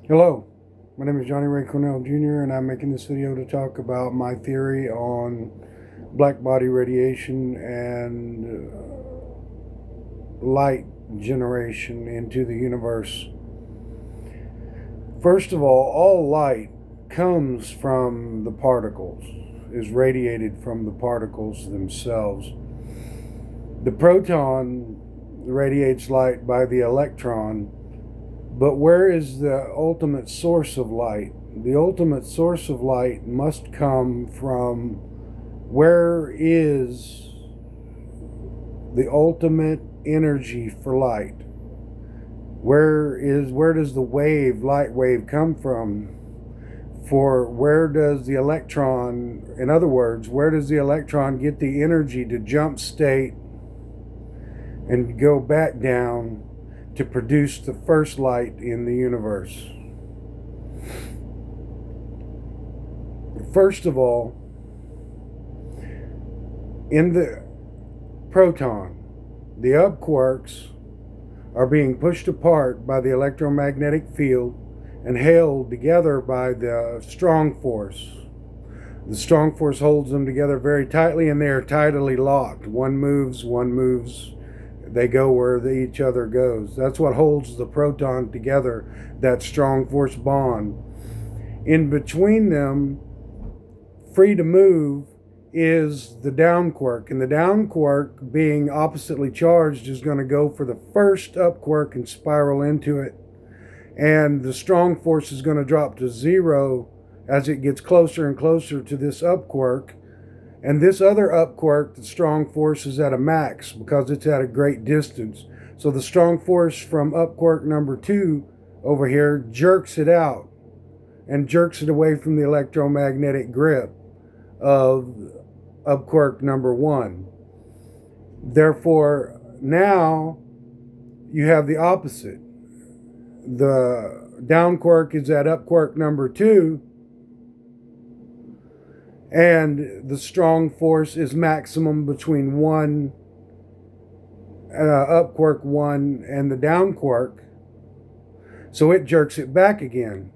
Hello, my name is Johnny Ray Cornell Jr., and I'm making this video to talk about my theory on black body radiation and light generation into the universe. First of all light comes from the particles, is radiated from the particles themselves. The proton radiates light by the electron. But where is the ultimate source of light? The ultimate source of light must come from where is the ultimate energy for light? Where does the light wave come from? For where does the electron, in other words, where does the electron get the energy to jump state and go back down to produce the first light in the universe? First of all, in the proton, the up quarks are being pushed apart by the electromagnetic field and held together by the strong force. The strong force holds them together very tightly, and they are tidally locked. One moves, they go where each other goes. That's what holds the proton together, that strong force bond. In between them, free to move, is the down quark. And the down quark, being oppositely charged, is going to go for the first up quark and spiral into it. And the strong force is going to drop to zero as it gets closer and closer to this up quark. And this other up quark, the strong force, is at a max because it's at a great distance. So the strong force from up quark number 2 over here jerks it out and jerks it away from the electromagnetic grip of up quark number 1. Therefore, now you have the opposite. The down quark is at up quark number 2, and the strong force is maximum between up quark 1 and the down quark, so it jerks it back again.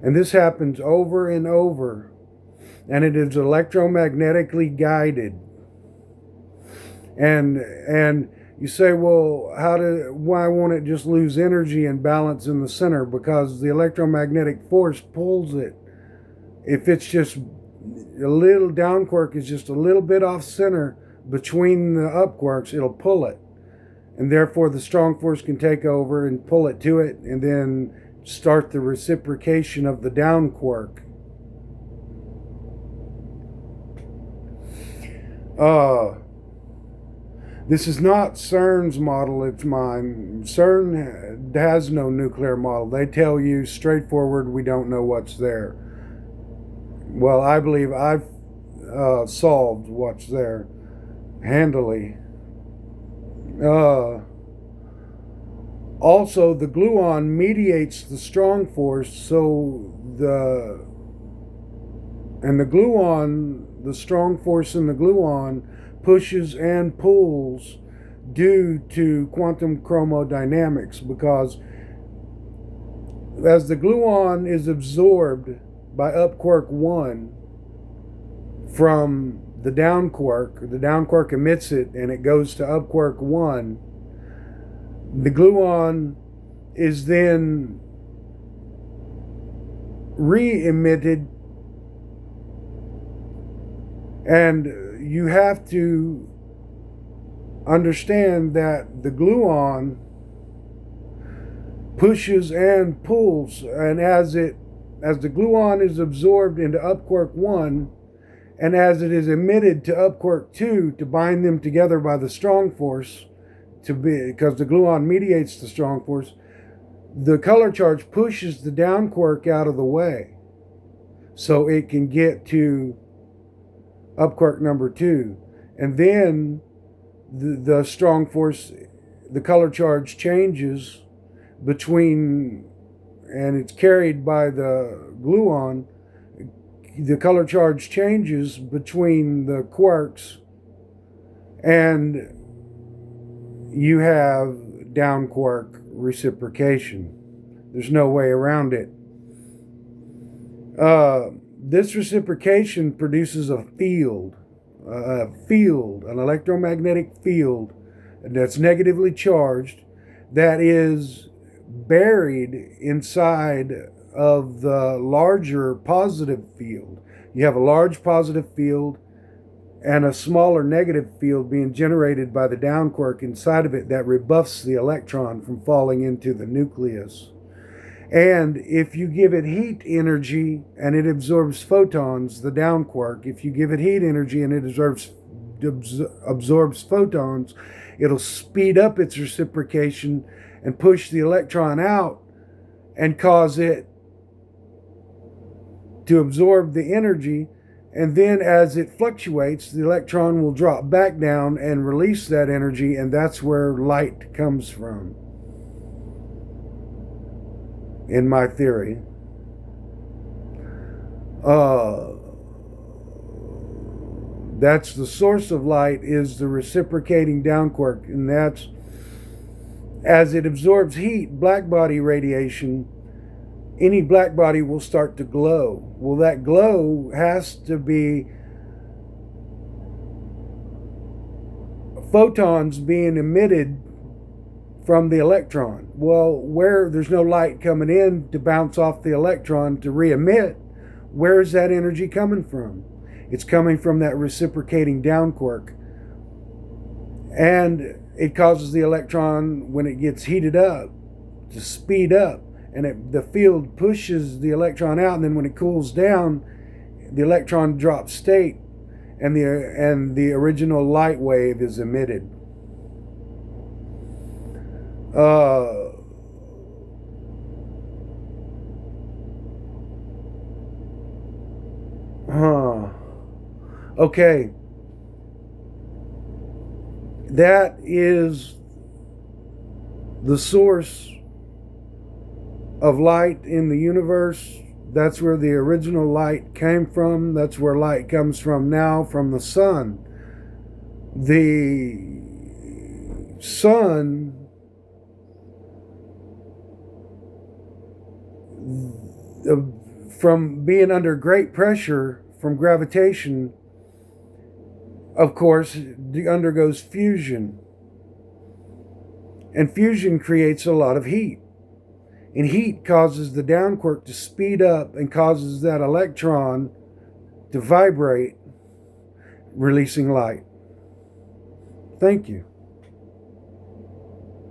And this happens over and over, and it is electromagnetically guided. And you say, well, why won't it just lose energy and balance in the center? Because the electromagnetic force pulls it. If it's just a little down quark is just a little bit off center between the up quarks, it'll pull it. And therefore the strong force can take over and pull it to it, and then start the reciprocation of the down quark. This is not CERN's model, it's mine. CERN has no nuclear model. They tell you straightforward, we don't know what's there. Well, I believe I've solved what's there handily. Also, the gluon mediates the strong force, so the strong force in the gluon pushes and pulls due to quantum chromodynamics, because as the gluon is absorbed by up quark 1 from the down quark emits it and it goes to up quark 1, the gluon is then re-emitted, and you have to understand that the gluon pushes and pulls, and as the gluon is absorbed into up quark 1, and as it is emitted to up quark 2 to bind them together by the strong force, because the gluon mediates the strong force, the color charge pushes the down quark out of the way so it can get to up quark number 2. And then the strong force, the color charge changes between, and it's carried by the gluon. The color charge changes between the quarks, and you have down quark reciprocation. There's no way around it. This reciprocation produces a field, an electromagnetic field that's negatively charged, that is buried inside of the larger positive field. You have a large positive field and a smaller negative field being generated by the down quark inside of it that rebuffs the electron from falling into the nucleus. And if you give it heat energy and it absorbs photons, the down quark, if you give it heat energy and it absorbs photons, it'll speed up its reciprocation and push the electron out and cause it to absorb the energy. And then as it fluctuates, the electron will drop back down and release that energy, and that's where light comes from, in my theory. That's the source of light, is the reciprocating down quark, and that's, as it absorbs heat, black body radiation, any black body will start to glow. Well, that glow has to be photons being emitted from the electron. Well, where there's no light coming in to bounce off the electron to re-emit, where is that energy coming from? It's coming from that reciprocating down quark. And it causes the electron, when it gets heated up, to speed up. And the field pushes the electron out, and then when it cools down, the electron drops state, and the original light wave is emitted. Okay. That is the source of light in the universe. That's where the original light came from. That's where light comes from now, from the sun. The sun, from being under great pressure from gravitation, of course, undergoes fusion. And fusion creates a lot of heat. And heat causes the down quark to speed up and causes that electron to vibrate, releasing light. Thank you.